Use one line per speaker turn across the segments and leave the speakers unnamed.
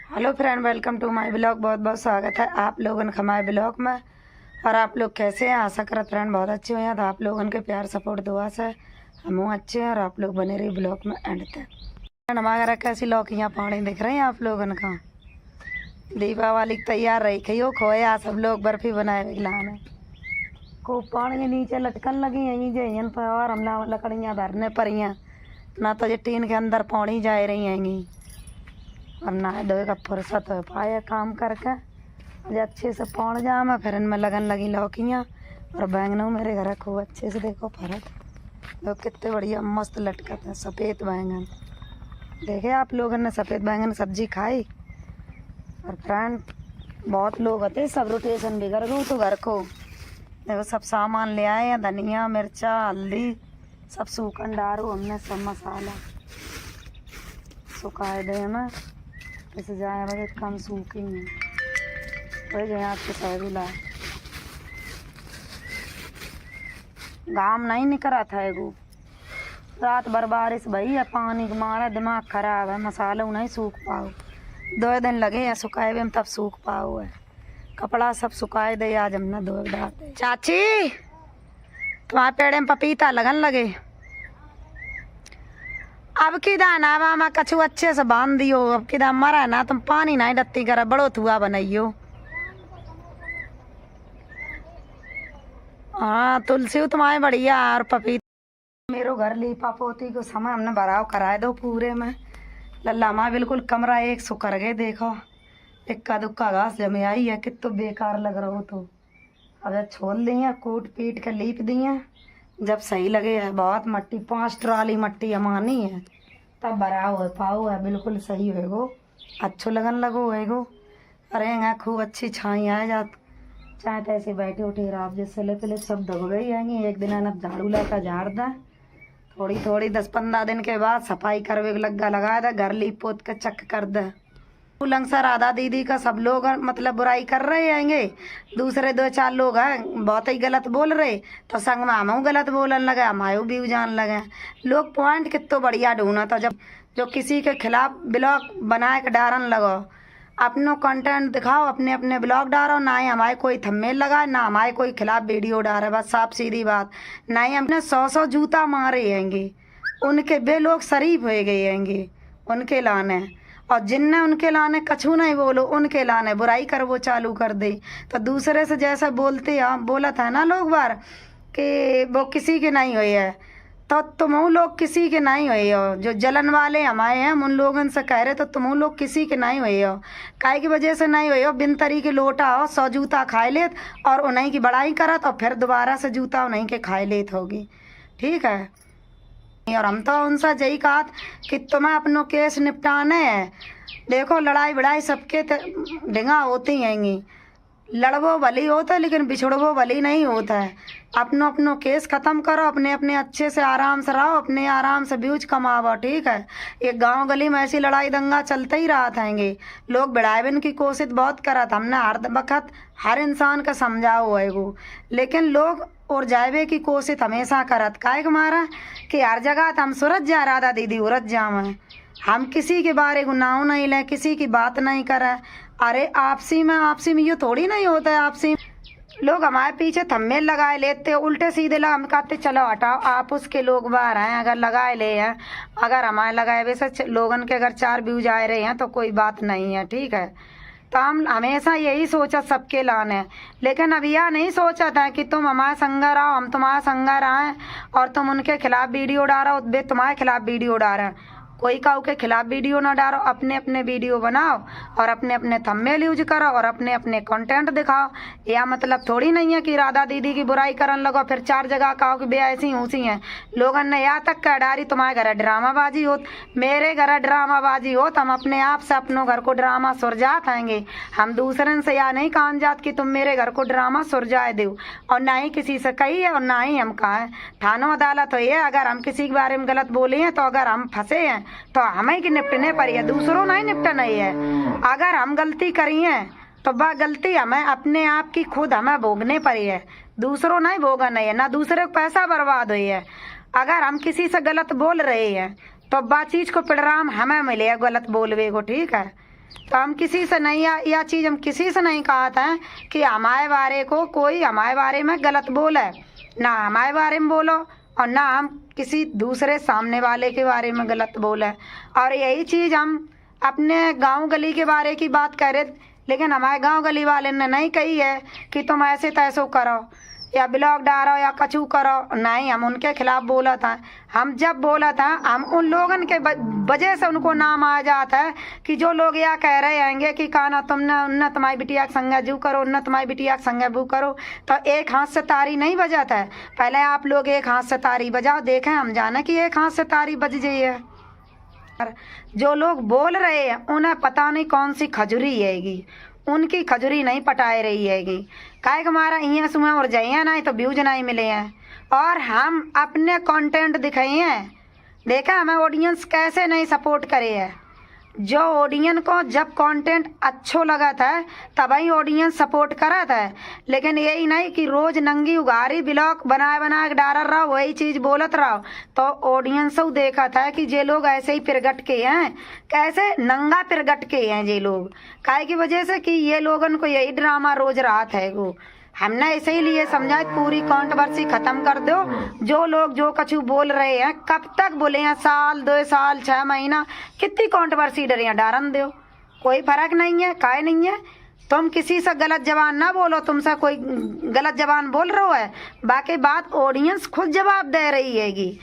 Hello friend, welcome to my blog. बहुत बहुत स्वागत है आप लोगन का हमारे ब्लॉग में। और आप लोग कैसे हैं? आशा करत फ्रेंड बहुत अच्छे हुए हैं। तो आप लोगन के प्यार सपोर्ट दुआ से हम अच्छे हैं और आप लोग बने रही ब्लॉग में एंड तक। फ्रेंड हमारे घर कैसी लौकियाँ पानी दिख रही हैं आप लोगन का। दीपावली की तैयार रही खियो खोया सब लोग बर्फी बनाए खिलाने। खूब पानी के नीचे लटकन लगी हैं जयन पर और हम लकड़ियाँ धरने पर ना तो ये टीन के अंदर पानी जा रही हैं और नहा धोए का फुर्सत हो पाए काम करके जो अच्छे से पौड़ जाम। फिर इनमें लगन लगी लौकियाँ और बैंगनों मेरे घर खूब अच्छे से देखो फरक तो कितने बढ़िया मस्त लटकते हैं। सफ़ेद बैंगन देखे आप लोगों ने सफ़ेद बैंगन सब्जी खाई। और फ्रेंड बहुत लोग होते सब रोटेशन बिगड़ गो तो घर को देखो सब सामान ले आए हैं। धनिया मिर्चा हल्दी सब सूखन डारो हमने सब मसाला सुखाए दे हमें इसे जाए बजे कम सूखी हैं वही गए आपके सहरी ला घाम नहीं निकला था एगो रात भर बारिश भई है पानी के मारा दिमाग खराब है। मसाला नहीं सूख पाओ 2 दिन लगे हैं सुखाए हुए हम तब सूख पाओ है। कपड़ा सब सुखाए दे आज हमने धो डाल। चाची तुम्हारे पेड़ में पपीता लगन लगे अब की दाना वामा कछु अच्छे से बांध दियो। अब की दाम मरा ना तुम पानी नहीं डत्ती कर बड़ो थुआ बनाइयो। हाँ तुलसी तुम्हारे बढ़िया और पपीता मेरो घर लीपा पोती को समय हमने भराव कराए दो पूरे में। लल्ला माँ बिल्कुल कमरा एक सुकर गए देखो इक्का दुक्का घास जमे आई है कितो बेकार लग रहा हो। तो अब छोल दी है कूट पीट के लीप दी है जब सही लगे है। बहुत मट्टी 5 ट्राली मट्टी अमानी है तब भरा हो पाओ है बिल्कुल सही होएगो अच्छो लगन लगो होएगो। अरे खूब अच्छी छाई आ जात चाहे तो ऐसे बैठे उठे आप जैसे ले सब दब गई आएंगी। एक दिन अब झाड़ू लेकर झाड़ दा थोड़ी थोड़ी 10-15 दिन के बाद सफाई करवे लग्गा लगा दे घर लीप पोत के चक कर दे। लंगसा राधा दीदी का सब लोग मतलब बुराई कर रहे हैंगे। दूसरे 2-4 लोग हैं बहुत ही गलत बोल रहे तो संग में हम गलत बोलन लगे हमारे भी जान लगे। लोग पॉइंट कितो बढ़िया ढूंढा था जब जो किसी के खिलाफ ब्लॉग बनाए के डारन लगो अपनो कंटेंट दिखाओ अपने अपने ब्लॉग डालो ना ही हमारे कोई थंबनेल लगाए ना हमारे कोई खिलाफ वीडियो डाले। बस साफ सीधी बात ना ही हमने 100 जूता मारे हैंगे उनके वे लोग शरीफ हो गए हैंगे उनके लाने। और जिनने उनके लाने कछू नहीं बोलो उनके लाने बुराई कर वो चालू कर दे। तो दूसरे से जैसा बोलते हैं बोला था ना लोग बार कि वो किसी के नहीं हुई है तो तुम लोग किसी के नहीं हुई हो। जो जलन वाले हमारे हैं उन लोगों से कह रहे तो तुम लोग किसी के नहीं हुई हो। काहे की वजह से नहीं हुई हो बिन तरी के लोटा हो 100 जूता खाए लेत और उन्हीं की बड़ाई करत और फिर दोबारा से जूता उन्हीं के खाए लेत होगी। ठीक है और हम तो उनसे यही कहा कि तुम्हें अपनों केस निपटाने हैं। देखो लड़ाई बड़ाई सबके ढिंगा होती हैंगी लड़वो भली होता है लेकिन बिछड़वो भली नहीं होता है। अपनो केस खत्म करो अपने अपने अच्छे से आराम से रहो अपने आराम से व्यूज कमाओ। ठीक है एक गांव गली में ऐसी लड़ाई दंगा चलते ही रहा थाएंगे। लोग बढ़ावन की कोशिश बहुत करत हमने हर वक्त हर इंसान का समझाओ है वो लेकिन लोग और जावे की कोशिश हमेशा करत काहे के मारा कि हर जगह हम सूरज जा राधा दीदी उरत जाम है। हम किसी के बारे गुनाह नहीं ले किसी की बात नहीं करे। अरे आपसी में ये थोड़ी नहीं होता है। आपसी लोग हमारे पीछे थंबनेल लगाए लेते उल्टे सीधे लगा हम कहते चलो हटाओ आप उसके लोग बाहर हैं अगर लगाए ले हैं अगर हमारे लगाए वैसे लोगन के अगर 4 व्यूज आ रहे हैं तो कोई बात नहीं है। ठीक है तो हम हमेशा यही सोचा सबके लाने लेकिन अब यह नहीं सोचा था कि तुम हमारे संग रहो हम तुम्हारे संग रहें और तुम उनके खिलाफ वीडियो डालो वे तुम्हारे खिलाफ वीडियो डालें। कोई काऊ के खिलाफ वीडियो ना डालो अपने अपने वीडियो बनाओ और अपने अपने थंबनेल यूज करो और अपने अपने कंटेंट दिखाओ। या मतलब थोड़ी नहीं है कि राधा दीदी की बुराई करने लगो फिर 4 जगह कहो कि बे ऐसी ऊँसी हैं। लोगों ने यहाँ तक कह डारी तुम्हारे घर ड्रामाबाजी हो मेरे घर ड्रामाबाजी हो हम अपने आप से अपनों घर को ड्रामा सुरजात आएंगे। हम दूसरे से या नहीं कान जात कि तुम मेरे घर को ड्रामा सुरजाए दो और ना ही किसी से कही है और ना ही हम कहा है। थानों अदालत हो ये अगर हम किसी के बारे में गलत बोले हैं तो अगर हम फंसे हैं तो हमें की निपटने पर है दूसरों नहीं निपटना ही है। अगर हम गलती करी है तो वह गलती हमें अपने आप की खुद हमें भोगने पर ही है दूसरों नहीं भोगा नहीं है ना दूसरे को पैसा बर्बाद हुई है। अगर हम किसी से गलत बोल रहे हैं तो वह चीज को परिणाम हमें मिले गलत बोलवे को। ठीक है तो हम किसी से नहीं, यह चीज़ हम किसी से नहीं कहा था कि हमारे बारे को कोई हमारे बारे में गलत बोले, ना हमारे बारे में बोलो और ना हम किसी दूसरे सामने वाले के बारे में गलत बोले। और यही चीज़ हम अपने गांव गली के बारे की बात कर रहे, लेकिन हमारे गांव गली वाले ने नहीं कही है कि तुम ऐसे तैसो करो या ब्लॉग डालो या कचू करो, नहीं, हम उनके खिलाफ बोला था। हम जब बोला था हम उन लोगन के वजह से उनको नाम आ जाता है कि जो लोग यह कह रहे हैंगे कि काना तुमने उन्ना तुम्हारी बिटिया के संगे जू करो, उन्ना तुम्हारी बिटिया के संगे बू करो, तो एक हाथ से तारी नहीं बजाता है। पहले आप लोग एक हाथ से तारी बजाओ, देखें हम जाने कि एक हाथ से तारी बज जाइए। जो लोग बोल रहे हैं उन्हें पता नहीं कौन सी खजुरी हैगी, उनकी खजुरी नहीं पटाए रही हैगी। काहे कि हमारा यहाँ सुबह और जाइए नहीं तो व्यूज नहीं मिले हैं, और हम अपने कंटेंट दिखाए हैं। देखा हमें ऑडियंस कैसे नहीं सपोर्ट करे है। जो ऑडियंस को जब कंटेंट अच्छो लगा था तभी ऑडियंस सपोर्ट करा था, लेकिन यही नहीं कि रोज नंगी उगारी ब्लॉग बना के डाल रहा वही चीज बोलत रहो, तो ऑडियंस देखा था कि ये लोग ऐसे ही प्रगट के हैं, कैसे नंगा प्रगट के हैं ये लोग, काहे की वजह से कि ये लोगन को यही ड्रामा रोज रात है। वो हमने इसीलिए समझा पूरी कंट्रोवर्सी खत्म कर दो। जो लोग जो कछु बोल रहे हैं कब तक बोले हैं, साल 2 साल 6 महीना, कितनी कंट्रोवर्सी डरे हैं, डारन दो, कोई फर्क नहीं है, काहे नहीं है। तुम किसी से गलत जबान ना बोलो, तुमसे कोई गलत जबान बोल रहा है, बाकी बात ऑडियंस खुद जवाब दे रही हैगी।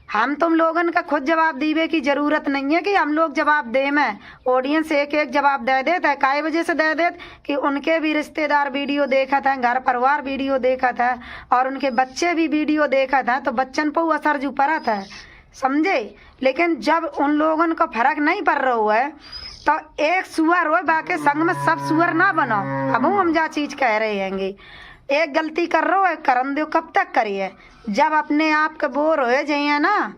हम तुम लोगन का खुद जवाब दीवे की जरूरत नहीं है कि हम लोग जवाब दे में, ऑडियंस एक एक जवाब दे देता है। काय वजह से दे देते कि उनके भी रिश्तेदार वीडियो देखा था, घर परिवार वीडियो देखा था, और उनके बच्चे भी वीडियो देखा था, तो बच्चन पर असर जो पड़ा था, समझे। लेकिन जब उन लोगन को फर्क नहीं पड़ रहा है तो एक सुअर हो बाकी संग में सब सुअर ना बनो। अब हम जा चीज कह रहे हैंगे, एक गलती कर रहे हो करन दो, कब तक करिए। जब अपने आप के बोर हो जाइए ना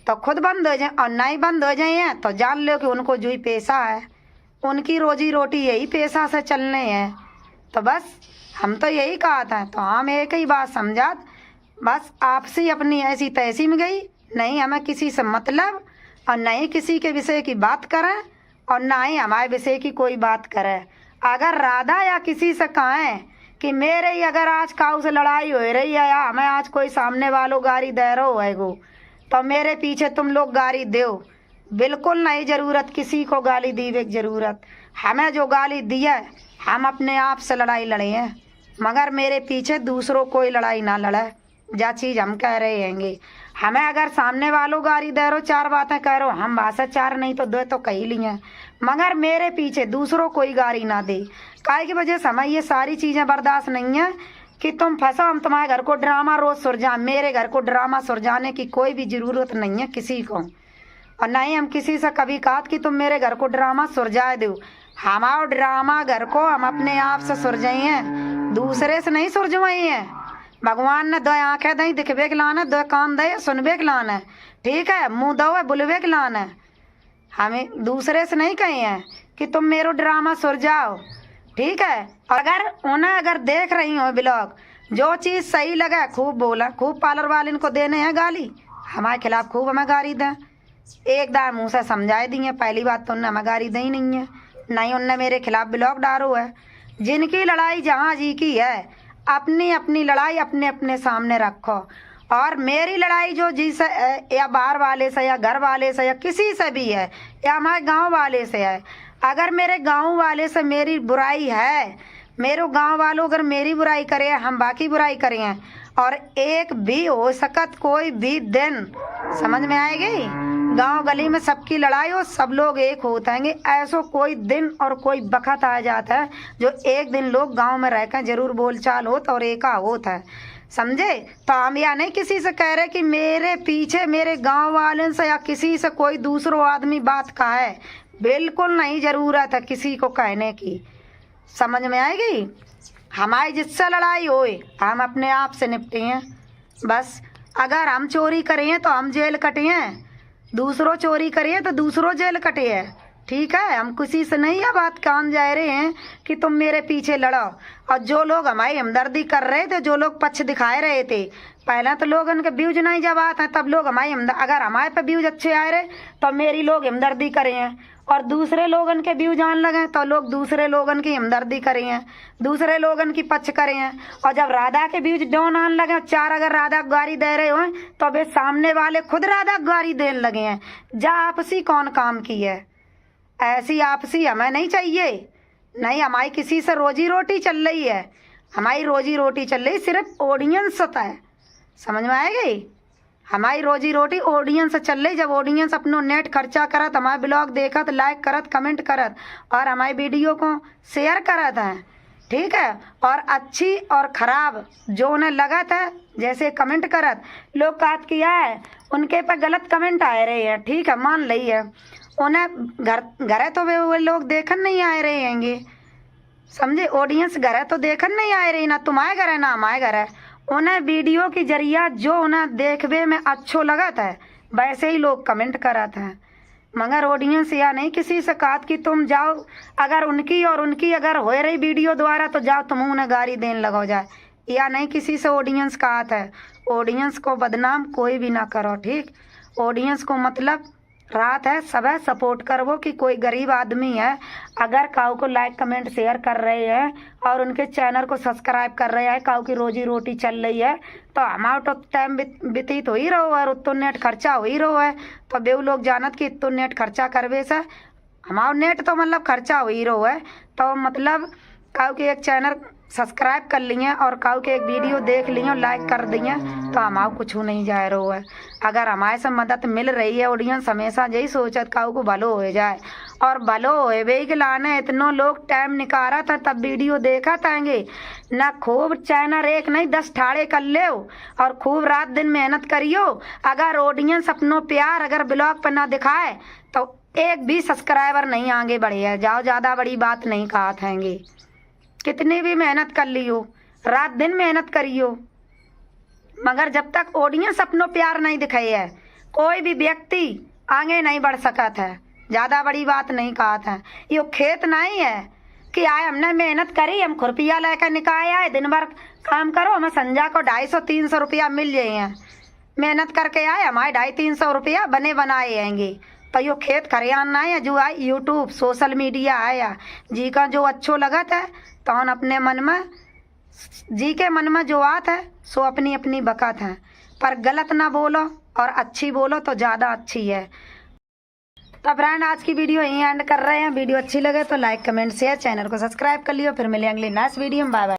तो खुद बंद हो जाए, और नहीं बंद हो जाइए तो जान लो कि उनको जो ही पैसा है, उनकी रोजी रोटी यही पैसा से चलने हैं। तो बस हम तो यही कहा था, तो हम एक ही बात समझा, बस आपसे अपनी ऐसी तैसी में गई, नहीं हमें किसी से मतलब, और नहीं किसी के विषय की बात करें, और ना ही हमारे विषय की कोई बात करे। अगर राधा या किसी से कहें कि मेरे ही अगर आज काऊ से लड़ाई हो रही है या हमें आज कोई सामने वालों गाड़ी दे रहा है गो, तो मेरे पीछे तुम लोग गाली दो, बिल्कुल नहीं जरूरत किसी को गाली दीवे की जरूरत। हमें जो गाली दिया हम अपने आप से लड़ाई लड़े हैं, मगर मेरे पीछे दूसरों कोई लड़ाई ना लड़े। जा चीज़ हम कह रहे हैंगे, हमें अगर सामने वालों गाली दे रहो, 4 बातें कह रहो, हम भाषा 4 नहीं तो 2 तो कही ली हैं, मगर मेरे पीछे दूसरों कोई गाली ना दे। काहे की वजह से हमें ये सारी चीज़ें बर्दाश्त नहीं है कि तुम फंसो, हम तुम्हारे घर को ड्रामा रोज सुलझा, मेरे घर को ड्रामा सुलझाने की कोई भी ज़रूरत नहीं है किसी को, और ना ही हम किसी से कभी कहा कि तुम मेरे घर को ड्रामा सुलझा दो। हमारा ड्रामा घर को हम अपने आप से सुलझाई हैं, दूसरे से नहीं सुलझवाई हैं। भगवान ने 2 आँखें दी दिखबे के लाना, 2 कान दे सुनबे के लाना, ठीक है, मुँह दो बुलबे के लाना। हमें दूसरे से नहीं कहे हैं कि तुम मेरो ड्रामा सुलझाओ, ठीक है। अगर उन्हें अगर देख रही हो ब्लॉग, जो चीज़ सही लगे खूब बोला, खूब पार्लर वाले को देने हैं गाली, हमारे खिलाफ खूब हमें गाली दें, एक दार मुँह से समझाए दी है। पहली बात तो उनने हमें गाली दी नहीं है, नहीं उनने मेरे खिलाफ ब्लॉग डालो है। जिनकी लड़ाई जहाँ जी की है, अपनी अपनी लड़ाई अपने अपने सामने रखो, और मेरी लड़ाई जो जी से या बाहर वाले से या घर वाले से या किसी से भी है, या हमारे गांव वाले से है। अगर मेरे गांव वाले से मेरी बुराई है, मेरे गांव वालों अगर मेरी बुराई करे, हम बाकी बुराई करें, और एक भी हो सकत कोई भी दिन समझ में आएगी, गांव गली में सबकी लड़ाई हो, सब लोग एक होते हैं, ऐसा कोई दिन और कोई वक्त आ जाता है जो एक दिन लोग गांव में रहकर जरूर बोलचाल होता और एका होता है, समझे। तो हम या नहीं किसी से कह रहे कि मेरे पीछे मेरे गांव वाले से या किसी से कोई दूसरो आदमी बात का है, बिल्कुल नहीं जरूरत है किसी को कहने की, समझ में आएगी। हमारी जिससे लड़ाई होए हम अपने आप से निपटे हैं बस। अगर हम चोरी करें तो हम जेल कटे हैं, दूसरों चोरी करिए तो दूसरों जेल कटे है, ठीक है, हम किसी से नहीं ये बात कान जा रहे हैं कि तुम मेरे पीछे लड़ो। और जो लोग हमारी हमदर्दी कर रहे थे, जो लोग पक्ष दिखाए रहे थे, पहले तो लोग उनके व्यूज नहीं जब आते हैं तब लोग हमारी अगर हमारे पे व्यूज अच्छे आए रहे तो मेरी लोग हमदर्दी करे हैं, और दूसरे लोगन के व्यूज आने लगे तो लोग दूसरे लोगन की हमदर्दी करे हैं, दूसरे लोगन की पक्ष करे हैं। और जब राधा के व्यूज डाउन आने लगे, 4 अगर राधा को गारी दे रहे हो तो वे सामने वाले खुद राधा को गारी देने लगे हैं। जा आपसी कौन काम की है, ऐसी आपसी हमें नहीं चाहिए। नहीं, हमारी किसी से रोजी रोटी चल रही है, हमारी रोजी रोटी चल रही सिर्फ ऑडियंस होता है, समझ में आएगी। हमारी रोजी रोटी ऑडियंस से चल रही। जब ऑडियंस अपनो नेट खर्चा करत, हमारे ब्लॉग देखत, लाइक करत, कमेंट करत और हमारी वीडियो को शेयर करत है, ठीक है। और अच्छी और ख़राब जो उन्हें लगत है, जैसे कमेंट करत, लोग काट किया है उनके पर गलत कमेंट आए रहे हैं, ठीक है, मान ली है। उन्हें घरे तो वे लोग देखन नहीं आए रहे हैंगे, समझे। ऑडियंस घरे तो देखन नहीं आए रही, ना तुम्हारे घर है ना हमारे घर है। उन्हें वीडियो की जरिया जो उन्हें देखने में अच्छो लगता है वैसे ही लोग कमेंट करते हैं। मगर ऑडियंस या नहीं किसी से कहा कि तुम जाओ, अगर उनकी और उनकी अगर हो रही वीडियो द्वारा तो जाओ तुम उन्हें गाली देने लगो जाए, या नहीं किसी से ऑडियंस कहा है। ऑडियंस को बदनाम कोई भी ना करो, ठीक। ऑडियंस को मतलब रात है, सब है सपोर्ट करवो कि कोई गरीब आदमी है अगर काऊ को लाइक कमेंट शेयर कर रहे हैं और उनके चैनल को सब्सक्राइब कर रहे हैं, काऊ की रोजी रोटी चल रही है तो हमारा तो टाइम व्यतीत हो ही रहो है और उतो नेट खर्चा हो ही रहो है। तो बेऊ लोग जानत कि इतो नेट खर्चा करवे से हमारा नेट तो मतलब खर्चा हो ही रहो है। तो मतलब काऊ के एक चैनल सब्सक्राइब कर लिए और काऊ के एक वीडियो देख लिए और लाइक कर दिए तो हमारा कुछ नहीं जा रहा है। अगर हमारे से मदद मिल रही है, ऑडियंस हमेशा यही सोचत काऊ को भलो हो जाए, और भलो होवे के लाने इतनो लोग टाइम निकाला था तब वीडियो देखा थाएंगे ना। खूब चैनल एक नहीं 10 ठाड़े कर ले और खूब रात दिन मेहनत करियो। अगर ऑडियंस अपनो प्यार अगर ब्लॉग पर ना दिखाए तो एक भी सब्सक्राइबर नहीं आगे बढ़े जाओ। ज़्यादा बड़ी बात नहीं कहा थाएंगे, कितनी भी मेहनत कर लियो, रात दिन मेहनत करियो, मगर जब तक ऑडियंस अपनो प्यार नहीं दिखाई है कोई भी व्यक्ति आगे नहीं बढ़ सकता है। ज़्यादा बड़ी बात नहीं कहा था। ये खेत नहीं है कि आए हमने मेहनत करी, हम खुरपिया लेकर निकाय आए, दिन भर काम करो, हमें संजा को 250-300 रुपया मिल जाए। मेहनत करके आए, हमारे 250-300 रुपया बने बनाए आएंगे। तो यो खेत खरियान नहीं है जो आए यूट्यूब सोशल मीडिया आया जी का जो अच्छो लगत है तो हम अपने मन में जी के मन में जो आत है सो अपनी अपनी बकत है, पर गलत ना बोलो और अच्छी बोलो तो ज़्यादा अच्छी है। तो फ्रेंड आज की वीडियो यहीं एंड कर रहे हैं। वीडियो अच्छी लगे तो लाइक कमेंट शेयर, चैनल को सब्सक्राइब कर लियो। फिर मिलेंगे अगली नेक्स्ट वीडियो में। Bye bye.